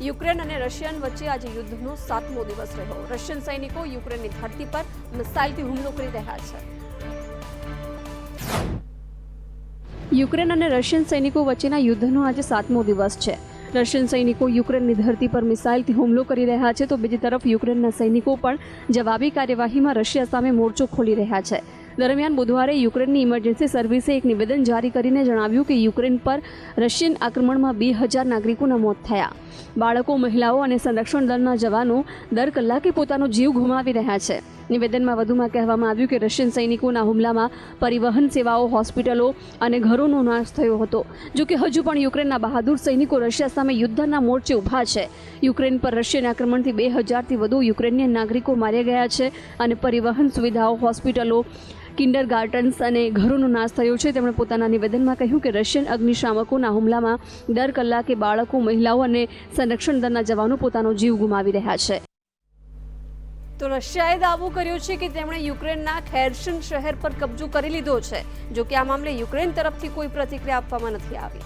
Ukraine અને Russian વચ્ચે આજે યુદ્ધનો 7મો દિવસ રહ્યો। રશિયન સૈનિકો યુક્રેનની ધરતી પર મિસાઇલથી હુમલો કરી રહ્યા છે। યુક્રેન અને રશિયન સૈનિકો વચ્ચેના યુદ્ધનો આજે 7મો દિવસ છે। રશિયન સૈનિકો યુક્રેનની ધરતી પર મિસાઇલથી હુમલો કરી રહ્યા છે, તો બીજી તરફ યુક્રેનના સૈનિકો પણ જવાબી કાર્યવાહીમાં રશિયા સામે મોરચો ખોલી રહ્યા છે। દરમિયાન બુધવારે યુક્રેનની ઇમરજન્સી સર્વિસે એક નિવેદન જારી કરીને જણાવ્યું કે યુક્રેન પર રશિયન આક્રમણમાં 2000 નાગરિકોના મોત થયા। બાળકો, મહિલાઓ અને સંરક્ષણ દળના જવાનો દર કલાકે પોતાનો જીવ ગુમાવી રહ્યા છે। નિવેદનમાં વધુમાં કહેવામાં આવ્યું કે રશિયન સૈનિકોના હુમલામાં પરિવહન સેવાઓ, હોસ્પિટલો અને ઘરોનો નાશ થયો હતો। જો કે હજુ પણ યુક્રેનના બહાદુર સૈનિકો રશિયા સામે યુદ્ધના મોરચે ઊભા છે। યુક્રેન પર રશિયન આક્રમણથી 2000થી વધુ યુક્રેનિયન નાગરિકો માર્યા ગયા છે અને પરિવહન સુવિધાઓ, હોસ્પિટલો, કિન્ડરગાર્ટન્સ અને ઘરોનો નાશ થયો છે। તેમણે પોતાના નિવેદનમાં કહ્યું કે રશિયન અગ્નિશામકોના હુમલામાં દર કલાકે બાળકો, મહિલાઓ અને સંરક્ષણ દળના જવાનો પોતાનો જીવ ગુમાવી રહ્યા છે। તો રશિયાએ દાવો કર્યો છે કે તેમણે યુક્રેનના ખેર્સન શહેર પર કબજો કરી લીધો છે। જો કે આ મામલે યુક્રેન તરફથી કોઈ પ્રતિક્રિયા આપવામાં નથી આવી।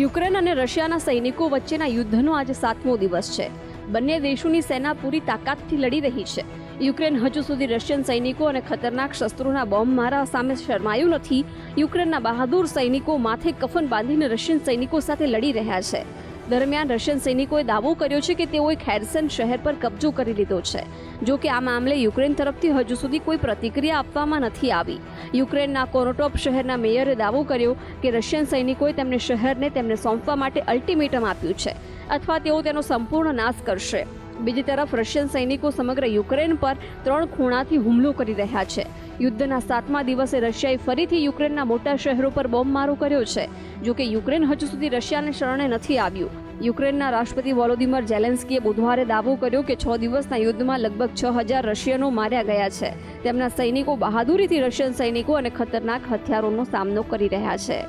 યુક્રેન અને રશિયાના સૈનિકો વચ્ચેના યુદ્ધનો આજે 7મો દિવસ છે। બંને દેશોની સેના પૂરી તાકાતથી લડી રહી છે। યુક્રેન હજુ સુધી રશિયન સૈનિકો અને ખતરનાક શસ્ત્રોના બોમ્બમારા સામે શરમાયું નથી। યુક્રેનના બહાદુર સૈનિકો માથે કફન બાંધીને રશિયન સૈનિકો સાથે લડી રહ્યા છે। દરમિયાન રશિયન સૈનિકોએ દાવો કર્યો છે કે તેઓએ ખેર્સન શહેર પર કબજો કરી લીધો છે। જો કે આ મામલે યુક્રેન તરફથી હજુ સુધી કોઈ પ્રતિક્રિયા આપવામાં નથી આવી। યુક્રેનના કોરોટોપ શહેરના મેયરે દાવો કર્યો કે રશિયન સૈનિકોએ તેમને શહેરને તેમને સોંપવા માટે અલ્ટિમેટમ આપ્યું છે અથવા તેઓ તેનો સંપૂર્ણ નાશ કરશે। બીજી તરફ રશિયન સૈનિકો સમગ્ર યુક્રેન પર 3 ખૂણાથી હુમલો કરી રહ્યા છે। યુદ્ધના 7મા દિવસે રશિયાએ ફરીથી યુક્રેનના મોટા શહેરો પર બોમ્બમારો કર્યો છે। જો કે યુક્રેન હજુ સુધી રશિયાને શરણે નથી આવ્યું। યુક્રેનના રાષ્ટ્રપતિ વોલોદિમીર ઝેલેન્સ્કીએ બુધવારે દાવો કર્યો કે 6 દિવસના યુદ્ધમાં લગભગ 6000 રશિયનો માર્યા ગયા છે। તેમના સૈનિકો બહાદુરીથી રશિયન સૈનિકો અને ખતરનાક હથિયારોનો સામનો કરી રહ્યા છે।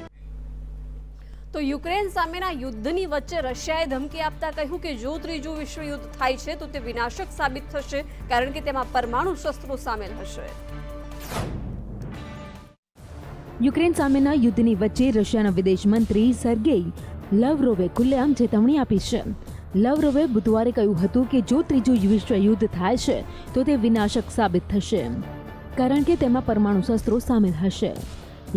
તો યુક્રેન સામેના યુદ્ધની વચ્ચે રશિયાએ ધમકી આપતા કહ્યું કે જો ત્રીજું વિશ્વયુદ્ધ થાય છે તો તે વિનાશક સાબિત થશે, કારણ કે તેમાં પરમાણુ શસ્ત્રો સામેલ હશે। યુક્રેન સામેના યુદ્ધની વચ્ચે રશિયાના વિદેશ મંત્રી સર્ગેઈ લવરોવે ખુલ્લેઆમ ચેતવણી આપી છે। લવરોવે બુધવારે કહ્યું હતું કે જો ત્રીજું વિશ્વયુદ્ધ થાય છે તો તે વિનાશક સાબિત થશે, કારણ કે તેમાં પરમાણુ શસ્ત્રો સામેલ હશે।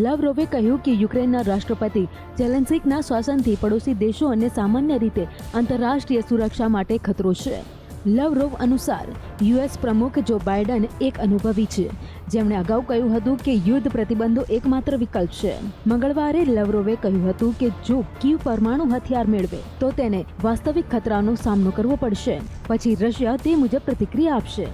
લવરોવે કહ્યું કે યુક્રેનના રાષ્ટ્રપતિ ઝેલેન્સ્કીના શાસનથી પડોશી દેશો અને સામાન્ય રીતે આંતરરાષ્ટ્રીય સુરક્ષા માટે ખતરો છે। લવરોવ અનુસાર યુએસ પ્રમુખ જો બાઇડન એક અનુભવી છે, જેમણે અગાઉ કહ્યું હતું કે યુદ્ધ પ્રતિબંધો એકમાત્ર વિકલ્પ છે। મંગળવારે લવરોવે કહ્યું હતું કે જો કીવ પરમાણુ હથિયાર મેળવે તો તેને વાસ્તવિક ખતરાનો સામનો કરવો પડશે, પછી રશિયા તે મુજબ પ્રતિક્રિયા આપશે।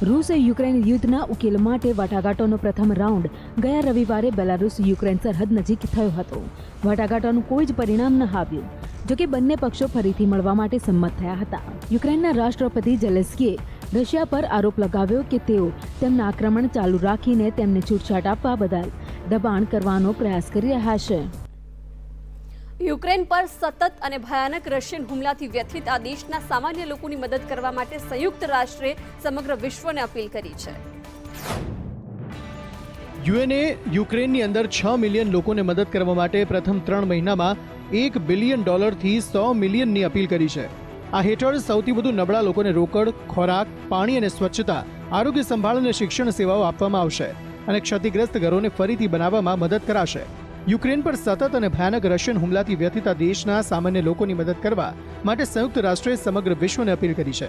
રૂસે યુક્રેન યુદ્ધના ઉકેલ માટે વાટાઘાટોનો પ્રથમ રાઉન્ડ ગયા રવિવારે બેલારુસ યુક્રેન સરહદ નજીક થયો હતો। વાટાઘાટોનું કોઈ જ પરિણામ ન આવ્યું, જોકે બંને પક્ષો ફરીથી મળવા માટે સંમત થયા હતા। યુક્રેનના રાષ્ટ્રપતિ ઝેલેન્સ્કીએ રશિયા પર આરોપ લગાવ્યો કે તેઓ તેમના આક્રમણ ચાલુ રાખીને તેમને છૂટછાટ આપવા બદલ દબાણ કરવાનો પ્રયાસ કરી રહ્યા છે। યુક્રેન પર સતત અને ભયાનક રશિયન હુમલાથી વ્યથિત આ દેશના સામાન્ય લોકોની મદદ કરવા માટે સંયુક્ત રાષ્ટ્રે સમગ્ર વિશ્વને અપીલ કરી છે। યુએનએ યુક્રેનની અંદર 6 મિલિયન લોકોને મદદ કરવા માટે પ્રથમ 3 મહિનામાં $1 બિલિયન થી 100 મિલિયનની અપીલ કરી છે। આ હેઠળ સૌથી વધુ નબળા લોકોને રોકડ, ખોરાક, પાણી અને સ્વચ્છતા, આરોગ્ય સંભાળ અને શિક્ષણ સેવાઓ આપવામાં આવશે અને ક્ષતિગ્રસ્ત ઘરોને ફરીથી બનાવવામાં મદદ કરાશે। યુક્રેન પર સતત અને ભયાનક રશિયન હુમલાથી વ્યથિત દેશના સામાન્ય લોકોની મદદ કરવા માટે સંયુક્ત રાષ્ટ્રે સમગ્ર વિશ્વને અપીલ કરી છે।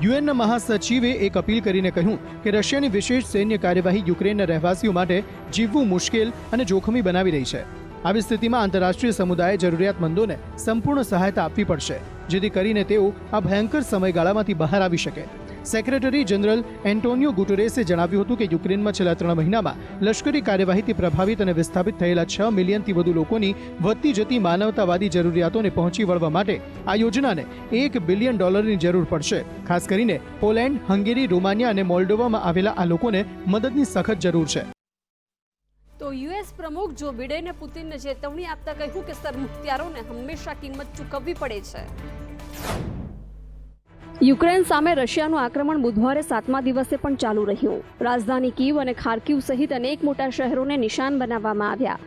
યુએનના મહાસચિવે એક અપીલ કરીને કહ્યું કે રશિયાની વિશેષ સૈન્ય કાર્યવાહી યુક્રેનના રહેવાસીઓ માટે જીવવું મુશ્કેલ અને જોખમી બનાવી રહી છે। આવી સ્થિતિમાં આંતરરાષ્ટ્રીય સમુદાયે જરૂરિયાતમંદોને સંપૂર્ણ સહાયતા આપવી પડશે, જેથી કરીને તેઓ આ ભયંકર સમયગાળામાંથી બહાર આવી શકે। સેક્રેટરી જનરલ એન્ટોનિયો ગુટેરેસે જણાવ્યું હતું કે યુક્રેનમાં છેલ્લા 3 મહિનામાં લશ્કરી કાર્યવાહીથી પ્રભાવિત અને વિસ્થાપિત થયેલા 6 મિલિયનથી વધુ લોકોની વધતી જતી માનવતાવાદી જરૂરિયાતોને પહોંચી વળવા માટે આ યોજનાને $1 બિલિયન ની જરૂર પડશે। ખાસ કરીને પોલેન્ડ, હંગેરી, રોમાનિયા અને મોલ્ડોવામાં આવેલા આ લોકોને મદદની સખત જરૂર છે। તો યુએસ પ્રમુખ જો બિડેને પુતિનને ચેતવણી આપતા કહ્યું કે સરમુખત્યારોને હંમેશા કિંમત ચૂકવવી પડે છે। યુક્રેન સામે રશિયાનું આક્રમણ બુધવારે 7મા દિવસે પણ ચાલુ રહ્યું। રાજધાની કીવ અને ખાર્કિવ સહિત અનેક મોટા શહેરોને નિશાન બનાવવામાં આવ્યા।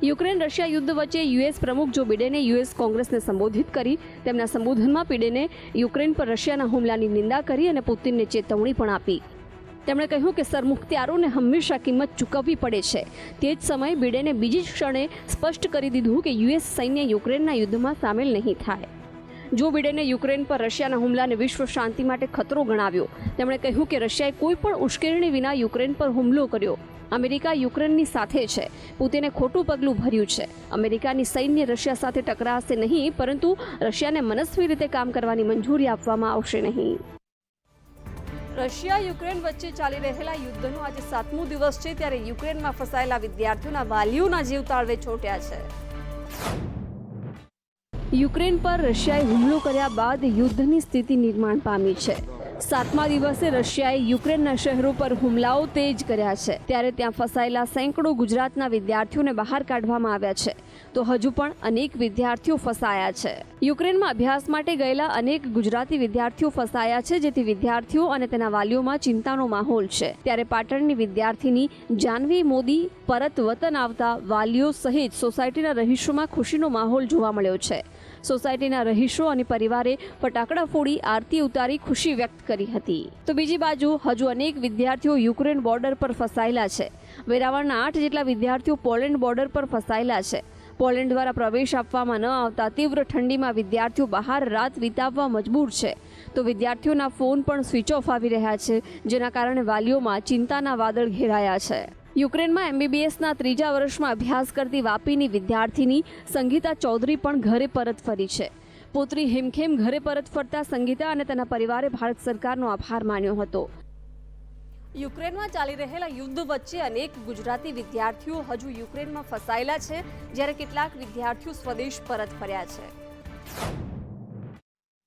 યુક્રેન રશિયા યુદ્ધ વચ્ચે યુએસ પ્રમુખ જો બિડેને યુએસ કોંગ્રેસને સંબોધિત કરી. તેમના સંબોધનમાં બિડેને યુક્રેન પર રશિયાના હુમલાની નિંદા કરી અને પુતિનને ચેતવણી પણ આપી. તેમણે કહ્યું કે સરમુખત્યારોને હંમેશા કિંમત ચૂકવવી પડે છે. તે જ સમયે બિડેને બીજી જ ક્ષણે સ્પષ્ટ કરી દીધું કે યુએસ સૈન્ય યુક્રેનના યુદ્ધમાં સામેલ નહીં થાય. જો બિડેને યુક્રેન પર રશિયાના હુમલાને વિશ્વ શાંતિ માટે ખતરો ગણાવ્યો. તેમણે કહ્યું કે રશિયાએ કોઈ પણ ઉશ્કેરણી વિના યુક્રેન પર હુમલો કર્યો. અમેરિકા યુક્રેનની સાથે છે. પુતિને ખોટું પગલું ભર્યું છે. અમેરિકાની સૈન્ય રશિયા સાથે ટકરાશે નહીં, પરંતુ રશિયાને મનસ્વી રીતે કામ કરવાની મંજૂરી આપવામાં આવશે નહીં. રશિયા યુક્રેન વચ્ચે ચાલી રહેલા યુદ્ધનો આજે 7મો દિવસ છે, ત્યારે યુક્રેનમાં ફસાયેલા વિદ્યાર્થીઓના વાલીઓના જીવ તાળવે ચોંટ્યા છે. યુક્રેન પર રશિયાએ હુમલો કર્યા બાદ યુદ્ધની સ્થિતિ નિર્માણ પામી છે. 7મા દિવસે રશિયાએ યુક્રેનના શહેરો પર હુમલાઓ તેજ કર્યા છે. ત્યારે ત્યાં ફસાયેલા સેંકડો ગુજરાતના વિદ્યાર્થીઓને બહાર કાઢવામાં આવ્યા છે, તો હજુ પણ અનેક વિદ્યાર્થીઓ ફસાયા છે. યુક્રેનમાં અભ્યાસ માટે ગયેલા અનેક ગુજરાતી વિદ્યાર્થીઓ ફસાયા છે, જેથી વિદ્યાર્થીઓ અને તેના વાલીઓમાં ચિંતાનો માહોલ છે. ત્યારે પાટણની વિદ્યાર્થીની જાનવી મોદી પરત વતન આવતા વાલીઓ સહિત સોસાયટીના રહીશોમાં ખુશીનો માહોલ જોવા મળ્યો છે. સોસાયટીના રહીશો અને પરિવારે ફટાકડા ફોડી આરતી ઉતારી ખુશી વ્યક્ત કરી હતી. તો બીજી બાજુ હજુ અનેક વિદ્યાર્થીઓ યુક્રેન બોર્ડર પર ફસાયેલા છે. વેરાવળના 8 જેટલા વિદ્યાર્થીઓ પોલેન્ડ બોર્ડર પર ફસાયેલા છે. પોલેન્ડ દ્વારા પ્રવેશ આપવામાં ન આવતા તીવ્ર ઠંડીમાં વિદ્યાર્થીઓ બહાર રાત વિતાવવા મજબૂર છે. તો વિદ્યાર્થીઓના ફોન પણ સ્વિચ ઓફ આવી રહ્યા છે, જેના કારણે વાલીઓમાં ચિંતાના વાદળ ઘેરાયા છે. યુક્રેનમાં MBBSના 3જા વર્ષમાં અભ્યાસ કરતી વાપીની વિદ્યાર્થીની સંગીતા ચૌધરી પણ ઘરે પરત ફરી છે. પુત્રી હિમખેમ ઘરે પરત ફરતા સંગીતા અને તેના પરિવારે ભારત સરકારનો આભાર માન્યો હતો. યુક્રેનમાં ચાલી રહેલા યુદ્ધ વચ્ચે અનેક ગુજરાતી વિદ્યાર્થીઓ હજુ યુક્રેનમાં ફસાયેલા છે, જ્યારે કેટલાક વિદ્યાર્થીઓ સ્વદેશ પરત ફર્યા છે.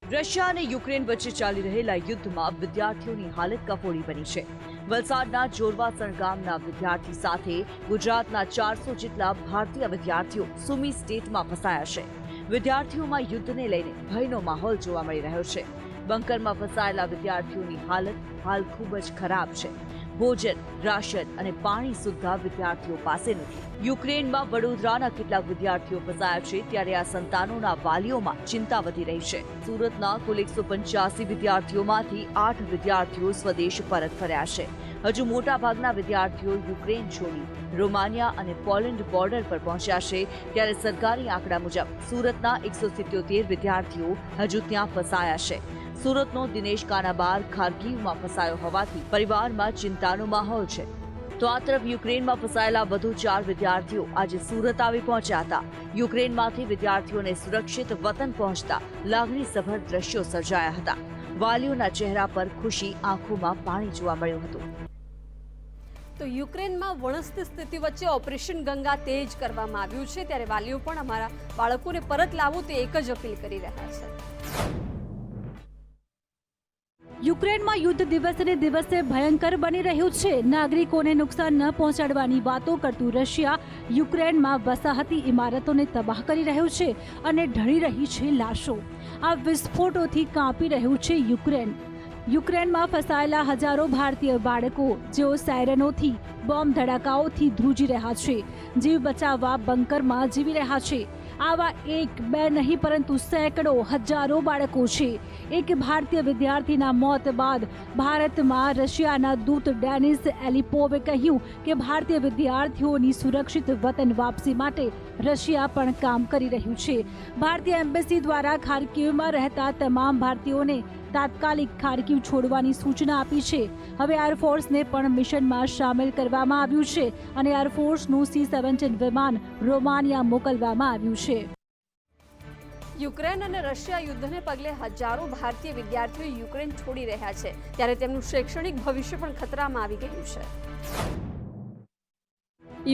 રશિયા અને યુક્રેન વચ્ચે ચાલી રહેલા યુદ્ધમાં વિદ્યાર્થીઓની હાલત કફોડી બની છે. વલસાડના જોરવાસણ ગામના વિદ્યાર્થી સાથે ગુજરાતના 400 જેટલા ભારતીય વિદ્યાર્થીઓ સુમી સ્ટેટમાં ફસાયા છે. વિદ્યાર્થીઓમાં યુદ્ધને લઈને ભયનો માહોલ જોવા મળી રહ્યો છે. બંકરમાં ફસાયેલા વિદ્યાર્થીઓની હાલત હાલ ખૂબ જ ખરાબ છે. ભોજન, રાશન અને પાણી સુદ્ધા વિદ્યાર્થીઓ પાસે નથી. યુક્રેનમાં વડોદરાના કેટલાક વિદ્યાર્થીઓ ફસાયા છે, ત્યારે આ સંતાનોના વાલીઓમાં ચિંતા વધી રહી છે. સુરતના કુલ 185 વિદ્યાર્થીઓમાંથી 8 વિદ્યાર્થીઓ સ્વદેશ પરત ફર્યા છે. હજુ મોટાભાગના વિદ્યાર્થીઓ યુક્રેન છોડી રોમાનિયા અને પોલેન્ડ બોર્ડર પર પહોંચ્યા છે. ત્યારે સરકારી આંકડા મુજબ સુરતના 177 વિદ્યાર્થીઓ હજુ ત્યાં ફસાયા છે. સુરતનો દિનેશ કાનાબાર ખાર્કીવમાં ફસાયો હોવાથી પરિવારમાં ચિંતાનો માહોલ છે. તો આ તરફ યુક્રેનમાં ફસાયેલા વધુ 4 વિદ્યાર્થીઓ આજે સુરત આવી પહોંચ્યા હતા. યુક્રેનમાંથી વિદ્યાર્થીઓને સુરક્ષિત વતન પહોંચતા લાગણીસભર દ્રશ્યો સર્જાયા હતા. વાલીઓના ચહેરા પર ખુશી, આંખોમાં પાણી જોવા મળ્યું હતું. તો યુક્રેનમાં વણસતી સ્થિતિ વચ્ચે ઓપરેશન ગંગા તેજ કરવામાં આવ્યું છે, ત્યારે વાલીઓ પણ અમારા બાળકોને પરત લાવો તે એક જ અપીલ કરી રહ્યા છે. યુક્રેનમાં યુદ્ધ દિવસને દિવસે ભયંકર બની રહ્યું છે. નાગરિકોને નુકસાન ન પહોંચાડવાની વાતો કરતું રશિયા યુક્રેનમાં વસાહતી ઇમારતોને તબાહ કરી રહ્યું છે અને ઢળી રહી છે લાશો. આ વિસ્ફોટોથી કાંપી રહ્યું છે યુક્રેન. યુક્રેનમાં ફસાયેલા હજારો ભારતીય બાળકો જેઓ સાયરનોથી, બોમ્બ ધડાકાઓથી ધ્રુજી રહ્યા છે, જીવ બચાવવા બંકરમાં જીવી રહ્યા છે. આવા 1 2 નહીં પરંતુ સેંકડો હજારો બાળકો છે. એક ભારતીય વિદ્યાર્થીના મોત બાદ ભારતમાં રશિયાના દૂત ડેનિસ એલિપોવે કહ્યું કે ભારતીય વિદ્યાર્થીઓની સુરક્ષિત વતન વાપસી માટે રશિયા પણ કામ કરી રહ્યું છે. ભારતીય એમ્બેસી દ્વારા ખાર્કિવમાં રહેતા તમામ ભારતીયોને તાત્કાલિક ખાર્કિવ છોડવાની સૂચના આપી છે. હવે એરફોર્સને પણ મિશનમાં સામેલ કરવામાં આવ્યું છે અને એરફોર્સનું C-17 વિમાન રોમાનિયા મોકલવામાં આવ્યું છે. યુક્રેન અને રશિયા યુદ્ધને પગલે હજારો ભારતીય વિદ્યાર્થીઓ યુક્રેન છોડી રહ્યા છે, ત્યારે તેમનું શૈક્ષણિક ભવિષ્ય પણ ખતરામાં આવી ગયું છે.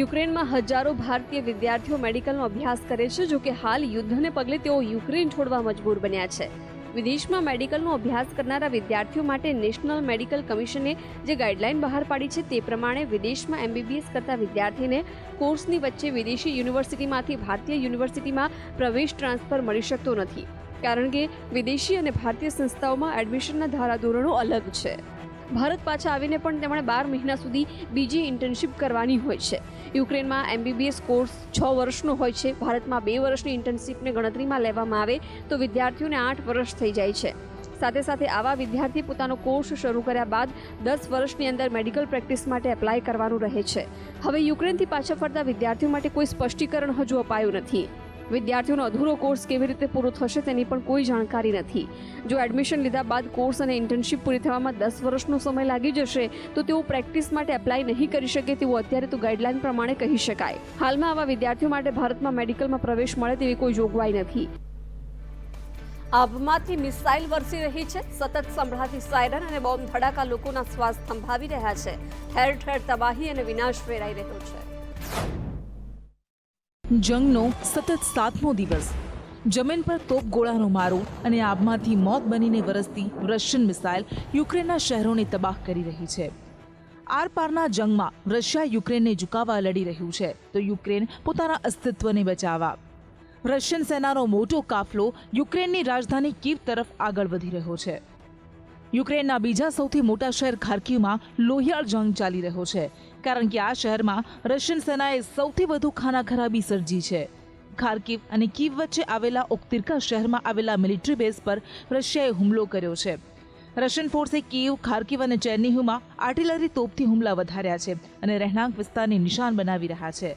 યુક્રેનમાં હજારો ભારતીય વિદ્યાર્થીઓ મેડિકલનો અભ્યાસ કરે છે, જો કે હાલ યુદ્ધને પગલે તેઓ યુક્રેન છોડવા મજબૂર બન્યા છે. વિદેશમાં મેડિકલનો અભ્યાસ કરનારા વિદ્યાર્થીઓ માટે નેશનલ મેડિકલ કમિશને જે ગાઈડલાઈન બહાર પાડી છે તે પ્રમાણે વિદેશમાં MBBS કરતા વિદ્યાર્થીને કોર્સની વચ્ચે વિદેશી યુનિવર્સિટીમાંથી ભારતીય યુનિવર્સિટીમાં પ્રવેશ ટ્રાન્સફર મળી શકતો નથી, કારણ કે વિદેશી અને ભારતીય સંસ્થાઓમાં એડમિશનના ધારાધોરણો અલગ છે. ભારત પાછા આવીને પણ તેમણે 12 મહિના સુધી બીજી ઇન્ટર્નશિપ કરવાની હોય છે. યુક્રેનમાં MBBS કોર્સ 6 વર્ષનો હોય છે. ભારતમાં 2 વર્ષની ઇન્ટર્નશિપને ગણતરીમાં લેવામાં આવે તો વિદ્યાર્થીઓને 8 વર્ષ થઈ જાય છે. સાથે સાથે આવા વિદ્યાર્થી પોતાનો કોર્સ શરૂ કર્યા બાદ 10 વર્ષની અંદર મેડિકલ પ્રેક્ટિસ માટે એપ્લાય કરવાનું રહે છે. હવે યુક્રેનથી પાછા ફરતા વિદ્યાર્થીઓ માટે કોઈ સ્પષ્ટીકરણ હજુ અપાયું નથી. વિદ્યાર્થીઓનો અધૂરો કોર્સ કેવી રીતે પૂરો થશે તેની પણ કોઈ જાણકારી નથી. જો એડમિશન લીધા બાદ કોર્સ અને ઇન્ટર્નશિપ પૂરી થવામાં 10 વર્ષનો સમય લાગી જશે તો તેઓ પ્રેક્ટિસ માટે એપ્લાય નહીં કરી શકે તેવું અત્યારે તો ગાઈડલાઈન પ્રમાણે કહી શકાય. હાલમાં આવા વિદ્યાર્થીઓ માટે ભારતમાં મેડિકલમાં પ્રવેશ મળે તેવી કોઈ જોગવાઈ નથી. આબમાંથી મિસાઇલ વરસી રહી છે. સતત સંભળાતી સાયરન અને બોમ્બ ધડાકા લોકોના શ્વાસ થંભાવી રહ્યા છે. ઠેર ઠેર તબાહી અને વિનાશ ફેરાઈ રહ્યો છે. જંગનો સતત 7મો દિવસ. જમીન પર તોપગોળાનો મારો અને આબમાંથી મોત બનીને વરસતી રશિયન મિસાઇલ યુક્રેનના શહેરોને તબાહ કરી રહી છે. આરપારના જંગમાં રશિયા યુક્રેનને ઝુકાવવા લડી રહ્યું છે તો યુક્રેન પોતાના અસ્તિત્વને બચાવવા. રશિયન સેનાનો મોટો કાફલો યુક્રેનની રાજધાની કીવ તરફ આગળ વધી રહ્યો છે. યુક્રેનના બીજા સૌથી મોટા શહેર ખાર્કિવમાં લોહિયાળ જંગ ચાલી રહ્યો છે કારણ કે આ શહેરમાં રશિયન સેનાએ સૌથી વધુ ખાનાખરાબી સર્જી છે. ખાર્કિવ અને કીવ વચ્ચે આવેલા ઓક્તિર્કા શહેરમાં આવેલા મિલિટરી બેઝ પર રશિયાએ હુમલો કર્યો છે. રશિયન ફોર્સે કીવ, ખાર્કિવ અને ચેર્નિહિવમાં આર્ટિલરી તોપથી હુમલા વધાર્યા છે અને રહેણાંક વિસ્તારને નિશાન બનાવી રહ્યા છે.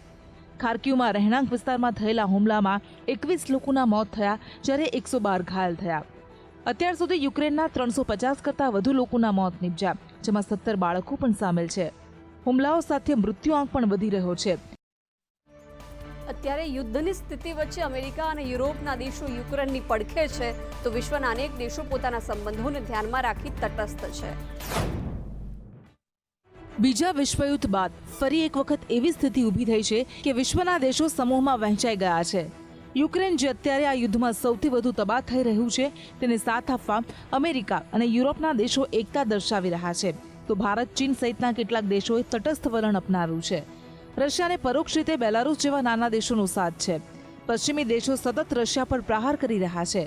ખાર્કિવમાં રહેણાંક વિસ્તારમાં થયેલા હુમલામાં 21 લોકોના મોત થયા જ્યારે 112 ઘાયલ થયા. અત્યાર સુધી યુક્રેનના 350 કરતાં વધુ લોકોના મોત નીપજ્યા, જેમાં 17 બાળકો પણ સામેલ છે. હુમલાઓ સાથે મૃત્યુઆંક પણ વધી રહ્યો છે. અત્યારે યુદ્ધની સ્થિતિ વચ્ચે અમેરિકા અને યુરોપના દેશો યુક્રેનની પડખે છે તો વિશ્વના અનેક દેશો પોતાના સંબંધોને ધ્યાનમાં રાખી તટસ્થ છે. બીજા વિશ્વયુદ્ધ બાદ ફરી એક વખત એવી સ્થિતિ ઊભી થઈ છે કે વિશ્વના દેશો સમૂહમાં વહેંચાઈ ગયા છે. યુક્રેન જે અત્યારે આ યુદ્ધમાં સૌથી વધુ તબાહ થઈ રહ્યું છે તેને સાથ આપવા અમેરિકા અને યુરોપના દેશો એકતા દર્શાવી રહ્યા છે તો ભારત, ચીન સહિતના કેટલાક દેશોએ તટસ્થ વલણ અપનાવ્યું છે. રશિયાને પરોક્ષ રીતે બેલારૂસ જેવા નાના દેશોનો સાથ છે. પશ્ચિમી દેશો સતત રશિયા પર પ્રહાર કરી રહ્યા છે.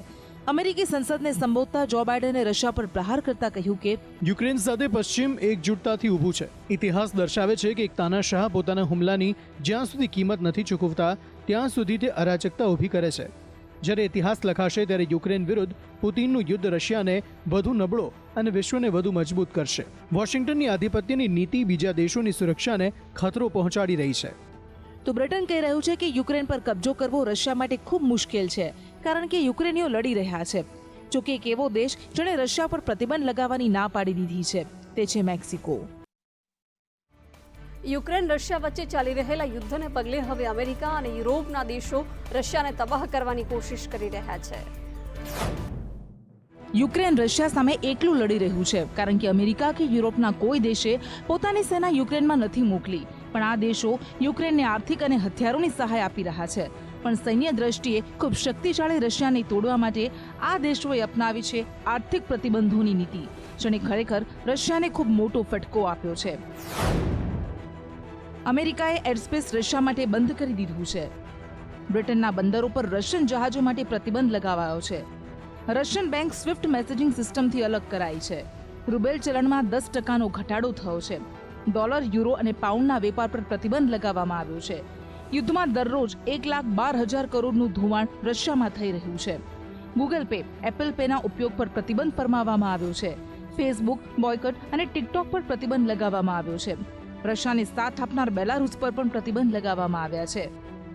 અમેરિકી સંસદને સંબોધતા જો બાઇડને રશિયા પર પ્રહાર કરતા કહ્યું કે યુક્રેન સાથે પશ્ચિમ એકજૂટતાથી ઊભું છે. ઇતિહાસ દર્શાવે છે કે એક તાનાશાહ પોતાના હુમલાની જ્યાં સુધી કિંમત નથી ચૂકવતા ત્યાં સુધી તે અરાજકતા ઊભી કરે છે. જ્યારે ઇતિહાસ લખાશે ત્યારે યુક્રેન વિરુદ્ધ પુતિનનું યુદ્ધ રશિયાને વધુ નબળો અને વિશ્વને વધુ મજબૂત કરશે. વોશિંગ્ટનની આધિપત્યની નીતિ બીજા દેશોની સુરક્ષાને ખતરો પહોંચાડી રહી છે. તો બ્રિટન કહી રહ્યું છે કે યુક્રેન પર કબજો કરવો રશિયા માટે ખૂબ મુશ્કેલ છે કારણ કે યુક્રેનીઓ લડી રહ્યા છે. જોકે એક એવો દેશ જેણે રશિયા પર પ્રતિબંધ લગાવવાની ના પાડી દીધી છે તે છે મેક્સિકો. યુક્રેન રશિયા વચ્ચે ચાલી રહેલા યુદ્ધને પગલે હવે અમેરિકા અને યુરોપના દેશો રશિયાને તબાહ કરવાની કોશિશ કરી રહ્યા છે. યુક્રેન રશિયા સામે એકલું લડી રહ્યું છે કારણ કે અમેરિકા કે યુરોપના કોઈ દેશે પોતાની સેના યુક્રેનમાં નથી મોકલી, પણ આ દેશો યુક્રેનને આર્થિક અને હથિયારોની સહાય આપી રહ્યા છે. પણ સૈન્ય દ્રષ્ટિએ ખૂબ શક્તિશાળી રશિયાને તોડવા માટે આ દેશોએ અપનાવી છે આર્થિક પ્રતિબંધોની નીતિ, જેણે ખરેખર રશિયાને ખૂબ મોટો ફટકો આપ્યો છે. અમેરિકાએ એરસ્પેસ રશિયા માટે બંધ કરી દીધું છે. બ્રિટનના બંદરો પર રશિયન જહાજો માટે પ્રતિબંધ લગાવાયો છે. રશિયન બેંક સ્વિફ્ટ મેસેજિંગ સિસ્ટમથી અલગ કરાઈ છે. રૂબેલ ચલણમાં 10% ઘટાડો થયો છે. ડોલર, યુરો અને પાઉન્ડના વેપાર પર પ્રતિબંધ લગાવવામાં આવ્યો છે. યુદ્ધમાં દરરોજ 1,12,000 કરોડનું ધોવાણ રશિયામાં થઈ રહ્યું છે. ગૂગલ પે, એપલ પેના ઉપયોગ પર પ્રતિબંધ ફરમાવવામાં આવ્યો છે. ફેસબુક, બોયકટ અને ટિકટોક પર પ્રતિબંધ લગાવવામાં આવ્યો છે. રશિયાને સાથ આપનાર બેલારૂસ પર પણ પ્રતિબંધ લગાવવામાં આવ્યા છે.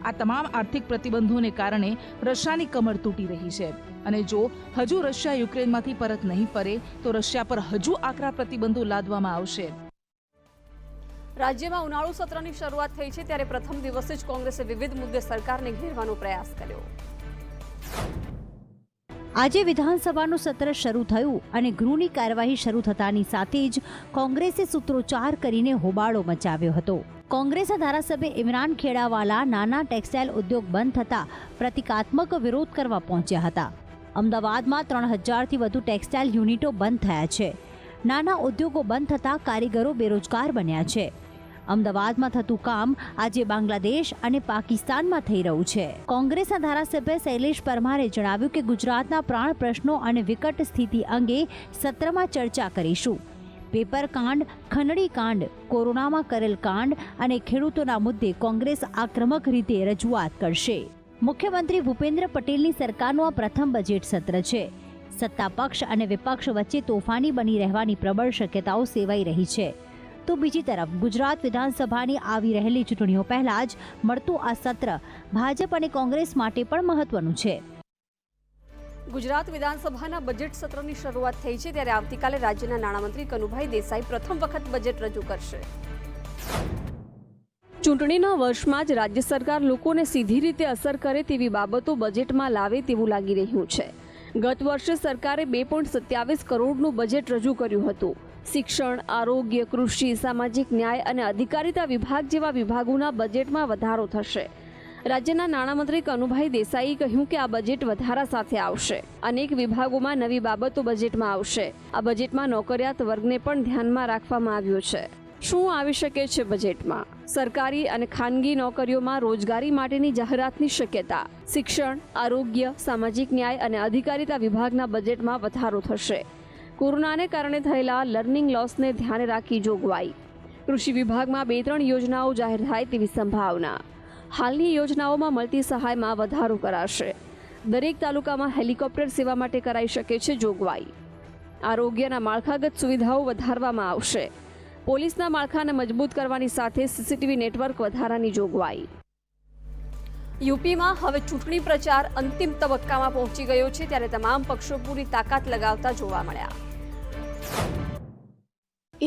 આ તમામ આર્થિક પ્રતિબંધોને કારણે રશિયાની કમર તૂટી રહી છે અને જો હજુ રશિયા યુક્રેનમાંથી પરત નહીં ફરે તો રશિયા પર હજુ આકરા પ્રતિબંધો લાદવામાં આવશે. રાજ્યમાં ઉનાળુ સત્રની શરૂઆત થઈ છે ત્યારે પ્રથમ દિવસે જ કોંગ્રેસે વિવિધ મુદ્દે સરકારને ઘેરવાનો પ્રયાસ કર્યો. આજે વિધાનસભાનું સત્ર શરૂ થયું અને ગૃહની કાર્યવાહી શરૂ થતાની સાથે જ કોંગ્રેસે સૂત્રોચ્ચાર કરીને હોબાળો મચાવ્યો હતો. કોંગ્રેસના ધારાસભ્ય ઇમરાન ખેડાવાલા નાના ટેક્સટાઇલ ઉદ્યોગ બંધ થતાં પ્રતિકાત્મક વિરોધ કરવા પહોંચ્યા હતા. અમદાવાદમાં 3000થી વધુ ટેક્સટાઇલ યુનિટો બંધ થયા છે. નાના ઉદ્યોગો બંધ થતાં કારીગરો બેરોજગાર બન્યા છે. અમદાવાદમાં થતું કામ આજે બાંગ્લાદેશ અને પાકિસ્તાનમાં થઈ રહ્યું છે. કોંગ્રેસના ધારાસભ્ય શૈલેષ પરમારે જણાવ્યું કે ગુજરાતના પ્રાણ પ્રશ્નો અને વિકટ સ્થિતિ અંગે સત્રમાં ચર્ચા કરીશું. પેપર કાંડ, ખનડી કાંડ, કોરોનામાં કરેલ કાંડ અને ખેડૂતોના મુદ્દે કોંગ્રેસ આક્રમક રીતે રજૂઆત કરશે. મુખ્યમંત્રી ભૂપેન્દ્ર પટેલની સરકારનું આ પ્રથમ બજેટ સત્ર છે. સત્તા પક્ષ અને વિપક્ષ વચ્ચે તોફાની બની રહેવાની પ્રબળ શક્યતાઓ સેવાઈ રહી છે. તો બીજી તરફ ગુજરાત વિધાનસભાની આવી રહેલી ચૂંટણીઓ પહેલા જ મળતું આ સત્ર ભાજપ અને કોંગ્રેસ માટે પણ મહત્વનું છે. ગુજરાત વિધાનસભાના બજેટ સત્રની શરૂઆત થઈ છે ત્યારે આવતીકાલે રાજ્યના નાણામંત્રી કનુભાઈ દેસાઈ પ્રથમ વખત બજેટ રજૂ કરશે. ચૂંટણીના વર્ષમાં જ રાજ્ય સરકાર લોકોને સીધી રીતે અસર કરે તેવી બાબતો બજેટમાં લાવે તેવું લાગી રહ્યું છે. ગત વર્ષે સરકારે 2.27 કરોડનું બજેટ રજૂ કર્યું હતું. શિક્ષણ, આરોગ્ય, કૃષિ, સામાજિક ન્યાય અને અધિકારીતા વિભાગ જેવા વિભાગોના બજેટમાં વધારો થશે. રાજ્યના નાણામંત્રી કનુભાઈ દેસાઈએ કહ્યું કે આ બજેટ વધારા સાથે આવશે. અનેક વિભાગોમાં નવી બાબતો બજેટમાં આવશે. આ બજેટમાં નોકરિયાત વર્ગને પણ ધ્યાનમાં રાખવામાં આવ્યો છે. શું આવી શકે છે બજેટમાં? સરકારી અને ખાનગી નોકરીઓમાં રોજગારી માટેની જાહેરાતની શક્યતા. શિક્ષણ, આરોગ્ય, સામાજિક ન્યાય અને અધિકારીતા વિભાગના બજેટમાં વધારો થશે. કોરોનાને કારણે થયેલા લર્નિંગ લોસને ધ્યાને રાખી જોગવાઈ. કૃષિ વિભાગમાં 2-3 યોજનાઓ જાહેર થાય તેવી સંભાવના. હાલની યોજનાઓમાં મળતી સહાયમાં વધારો કરાશે. દરેક તાલુકામાં હેલિકોપ્ટર સેવા માટે કરાઈ શકે છે જોગવાઈ. આરોગ્યના માળખાગત સુવિધાઓ વધારવામાં આવશે. પોલીસના માળખાને મજબૂત કરવાની સાથે સીસીટીવી નેટવર્ક વધારાની જોગવાઈ. યુપીમાં હવે ચૂંટણી પ્રચાર અંતિમ તબક્કામાં પહોંચી ગયો છે ત્યારે તમામ પક્ષો પૂરી તાકાત લગાવતા જોવા મળ્યા.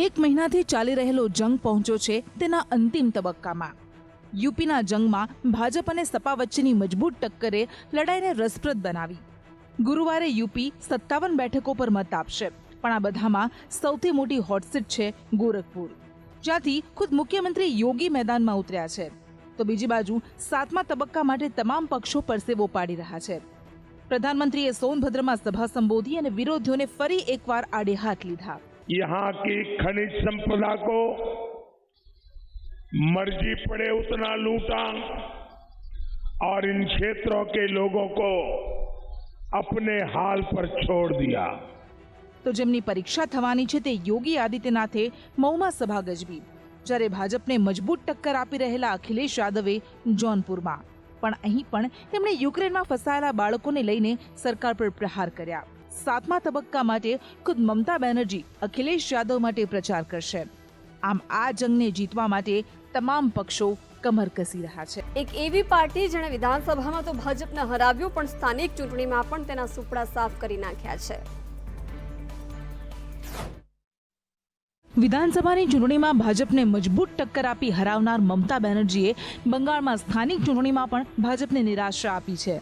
એક મહિનાથી ચાલી રહેલો જંગ પહોંચ્યો છે તેના અંતિમ તબક્કામાં. યુપીના જંગમાં ભાજપ અને સપા વચ્ચેની મજબૂત ટક્કરે લડાઈને રસપ્રદ બનાવી. ગુરુવારે યુપી 57 બેઠકો પર મત આપશે, પણ આ બધામાં સૌથી મોટી હોટસીટ છે ગોરખપુર, જ્યાંથી ખુદ મુખ્યમંત્રી યોગી મેદાનમાં ઉતર્યા છે. તો બીજી બાજુ 7મા તબક્કા માટે તમામ પક્ષો પરસેવો પાડી રહ્યા છે. પ્રધાનમંત્રીએ સોનભદ્રમાં સભા સંબોધી અને વિરોધીઓને ફરી એકવાર આડે હાથ લીધા. यहाँ की खनिज संपदा को मर्जी पड़े उतना लूटा और इन क्षेत्रों के लोगों को अपने हाल पर छोड़ दिया. તો જેમની પરીક્ષા થવાની છે તે યોગી આદિત્યનાથે મહુમાં સભા ગજવી, જ્યારે ભાજપને મજબૂત ટક્કર આપી રહેલા અખિલેશ યાદવે જોનપુરમાં. પણ અહીં પણ તેમણે યુક્રેનમાં ફસાયેલા બાળકોને લઈને સરકાર પર પ્રહાર કર્યા. 7મા તબક્કા માટે ખુદ મમતા બેનર્જી અખિલેશ યાદવ માટે પ્રચાર કરશે. આમ આ જંગને જીતવા માટે તમામ પક્ષો કમર કસી રહ્યા છે. એક એવી પાર્ટી જેણે વિધાનસભામાં તો ભાજપને હરાવ્યું પણ સ્થાનિક ચૂંટણીમાં પણ તેના સુપડા સાફ કરી નાખ્યા છે. વિધાનસભાની ચૂંટણીમાં ભાજપને મજબૂત ટક્કર આપી હરાવનાર મમતા બેનર્જીએ બંગાળમાં સ્થાનિક ચૂંટણીમાં પણ ભાજપને નિરાશા આપી છે.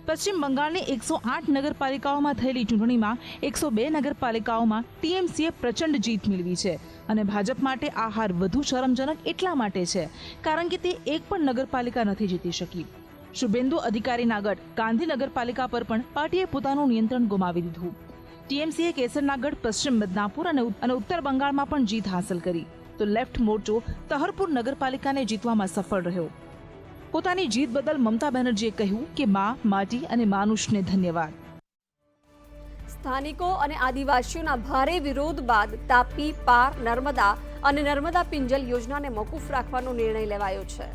પશ્ચિમ બંગાળની 108 નગરપાલિકાઓમાં થયેલી ચૂંટણીમાં 102 નગરપાલિકાઓમાં ટીએમસીએ પ્રચંડ જીત મેળવી છે. અને ભાજપ માટે આ હાર વધુ શરમજનક એટલા માટે છે કારણ કે તે એક પણ નગરપાલિકા નથી જીતી શકી. શુભેન્દુ અધિકારીના ગઢ ગાંધી નગરપાલિકા પર પણ પાર્ટીએ પોતાનું નિયંત્રણ ગુમાવી દીધું. ટીએમસીએ કેસરનાગઢ, પશ્ચિમ મિદનાપુર અને ઉત્તર બંગાળમાં પણ જીત હાંસલ કરી. તો લેફ્ટ મોરચો તહરપુર નગરપાલિકાને જીતવામાં સફળ રહ્યો. પોતાની જીત બદલ મમતા બેનર્જીએ કહ્યું કે માં, માટી અને માનુષને ધન્યવાદ. સ્થાનિકો અને આદિવાસીઓના ભારે વિરોધ બાદ તાપી, પાર, નર્મદા અને નર્મદા પિંજલ યોજનાને મોકૂફ રાખવાનો નિર્ણય લેવાયો છે.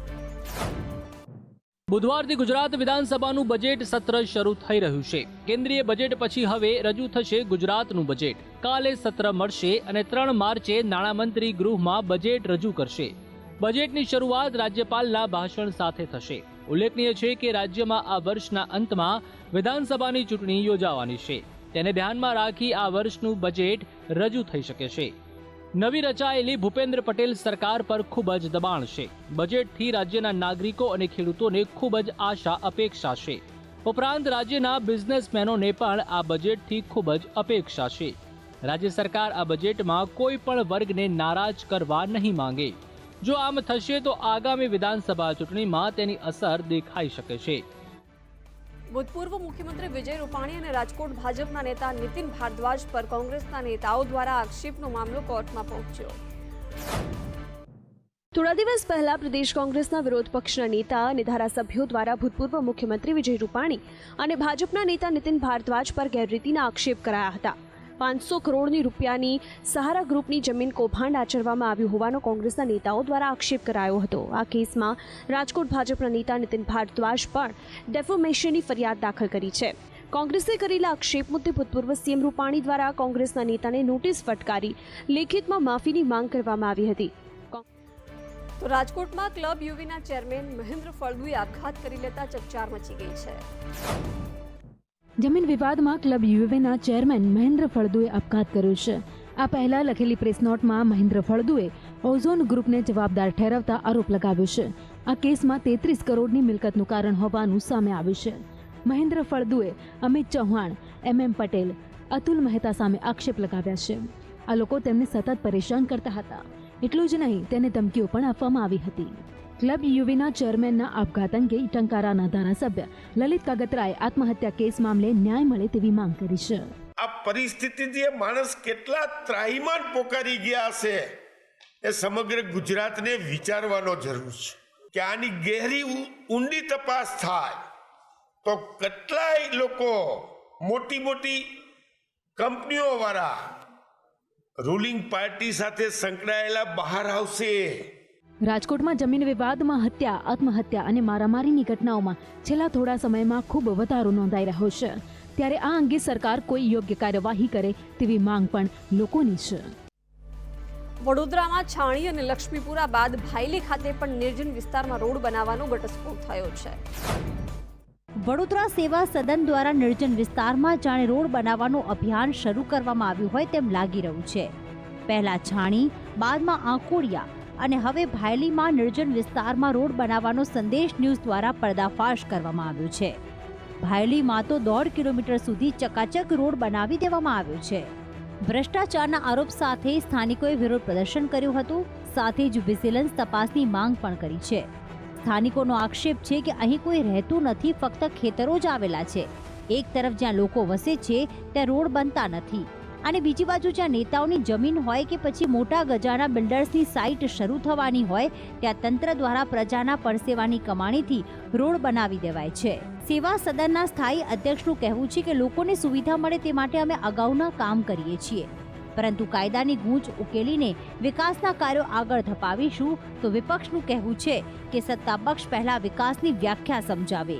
બુધવારથી ગુજરાત વિધાનસભાનું બજેટ સત્ર શરૂ થઈ રહ્યું છે. કેન્દ્રીય બજેટ પછી હવે રજૂ થશે ગુજરાતનું બજેટ. કાલે સત્ર મળશે અને 3 માર્ચે નાણામંત્રી ગૃહમાં બજેટ રજૂ કરશે. બજેટની શરૂઆત રાજ્યપાલના ભાષણ સાથે થશે. ઉલ્લેખનીય છે કે રાજ્યમાં આ વર્ષના અંતમાં વિધાનસભાની ચૂંટણી યોજાવાની છે. તેને ધ્યાનમાં રાખી આ વર્ષનું બજેટ રજૂ થઈ શકે છે. નવી રચાયેલી ભૂપેન્દ્ર પટેલ સરકાર પર ખૂબ જ દબાણ છે. બજેટથી રાજ્યના નાગરિકો અને ખેડૂતોને ખૂબ જ આશા અપેક્ષા છે. ઉપરાંત રાજ્યના બિઝનેસમેનોને પણ આ બજેટથી ખૂબ જ અપેક્ષા છે. રાજ્ય સરકાર આ બજેટમાં કોઈ પણ વર્ગને નારાજ કરવા નહીં માંગે. જો આમ થશે તો આગામી વિધાનસભા ચૂંટણીમાં તેની અસર દેખાઈ શકે છે. ભૂતપૂર્વ મુખ્યમંત્રી વિજય રૂપાણી અને રાજકોટ ભાજપના નેતા નીતિન ભારદ્વાજ પર કોંગ્રેસના નેતાઓ દ્વારા આક્ષેપનો મામલો કોર્ટમાં પહોંચ્યો. થોડા દિવસ પહેલા પ્રદેશ કોંગ્રેસના વિરોધ પક્ષના નેતા અને ધારાસભ્યો દ્વારા ભૂતપૂર્વ મુખ્યમંત્રી વિજય રૂપાણી અને ભાજપના નેતા નીતિન ભારદ્વાજ પર ગેરરીતિના આક્ષેપ કરાયા હતા. 500 કરોડની રૂપિયાની સહારા ગ્રુપની જમીન કૌભાંડ આચરવામાં આવ્યું હોવાનો કોંગ્રેસના નેતાઓ દ્વારા આક્ષેપ કરાયો હતો. આ કેસમાં રાજકોટ ભાજપના નેતા નીતિન ભારદ્વાજ પણ ડેફોમેશનની ફરિયાદ દાખલ કરી છે. કોંગ્રેસે કરેલા આક્ષેપ મુદ્દે ભૂતપૂર્વ સીએમ રૂપાણી દ્વારા કોંગ્રેસના નેતાને નોટિસ ફટકારી લેખિતમાં માફીની માંગ કરવામાં આવી હતી. તો રાજકોટમાં ક્લબ યુવીના ચેરમેન મહેન્દ્ર ફળદુએ આપઘાત કરી લેતા ચકચાર મચી ગઈ છે. જમીન વિવાદમાં ક્લબ યુવીના ચેરમેન મહેન્દ્ર ફળદુએ આપઘાત કર્યો છે. આ પહેલા લખેલી પ્રેસ નોટમાં મહેન્દ્ર ફળદુએ ઓઝોન ગ્રુપને જવાબદાર ઠેરવતા આરોપ લગાવ્યો છે. આ કેસમાં 33 કરોડની મિલકતનું કારણ હોવાનું સામે આવ્યું છે. મહેન્દ્ર ફળદુએ અમિત ચૌહાણ, MM પટેલ, અતુલ મહેતા સામે આક્ષેપ લગાવ્યા છે. આ લોકો તેમને સતત પરેશાન કરતા હતા. એટલું જ નહીં, તેને ધમકીઓ પણ આપવામાં આવી હતી. ક્લબ યુવીના ચેરમેનના આપઘાત અંગે ટંકારાના ધારાસભ્ય લલિત કાગતરાએ આત્મહત્યા કેસ મામલે ન્યાય મળે તેવી માંગ કરી છે. આ પરિસ્થિતિથી માણસ કેટલા ત્રાહિમામ પોકારી ગયા હશે એ સમગ્ર ગુજરાતને વિચારવાનો જરૂર છે કે આની ગહેરી ઊંડી તપાસ થાય તો કેટલાય લોકો મોટી મોટી કંપનીઓ વાળા રૂલિંગ પાર્ટી સાથે સંકળાયેલા બહાર આવશે. રાજકોટમાં જમીન વિવાદમાં હત્યા, આત્મહત્યા અને મારામારીની ઘટનાઓમાં છેલ્લા થોડા સમયમાં ખૂબ વધારો નોંધાઈ રહ્યો છે. ત્યારે આ અંગે સરકાર કોઈ યોગ્ય કાર્યવાહી કરે તેવી માંગ પણ લોકોની છે. વડોદરામાં છાણી અને લક્ષ્મીપુરા બાદ ભાયલી ખાતે પણ નિર્જન વિસ્તારમાં રોડ બનાવવાનો ઘટસ્ફોટ થયો છે. વડોદરા સેવા સદન દ્વારા નિર્જન વિસ્તારમાં જાણે રોડ બનાવવાનું અભિયાન શરૂ કરવામાં આવ્યું હોય તેમ લાગી રહ્યું છે. પહેલા છાણી, બાદમાં આંકોડિયા અને હવે ભાયલીમાં નિર્જન વિસ્તારમાં રોડ બનાવવાનો સંદેશ ન્યૂઝ દ્વારા પર્દાફાશ કરવામાં આવ્યો છે. ભાયલીમાં તો 1.5 કિલોમીટર સુધી ચકાચક રોડ બનાવી દેવામાં આવ્યો છે. ભ્રષ્ટાચારના આરોપ સાથે સ્થાનિકોએ વિરોધ પ્રદર્શન કર્યું હતું. સાથે જ વિજિલન્સ તપાસની માંગ પણ કરી છે. સ્થાનિકોનો આક્ષેપ છે કે અહીં કોઈ રહેતું નથી, ફક્ત ખેતરો જ આવેલા છે. એક તરફ જ્યાં લોકો વસે છે ત્યાં રોડ બનતા નથી અને બીજી બાજુ જ્યાં નેતાઓની જમીન હોય કે પછી મોટા ગજાના બિલ્ડર્સની સાઇટ શરૂ થવાની હોય ત્યાં તંત્ર દ્વારા પ્રજાના પરસેવાની કમાણીથી રોડ બનાવી દેવાય છે. સેવા સદનના સ્થાયી અધ્યક્ષનું કહેવું છે કે લોકોને સુવિધા મળે તે માટે અમે અગાઉના કામ કરીએ છીએ, પરંતુ કાયદાની ગૂંચ ઉકેલીને વિકાસના કાર્યો આગળ ધપાવીશું. તો વિપક્ષનું કહેવું છે કે સત્તાપક્ષ પહેલા વિકાસની વ્યાખ્યા સમજાવે.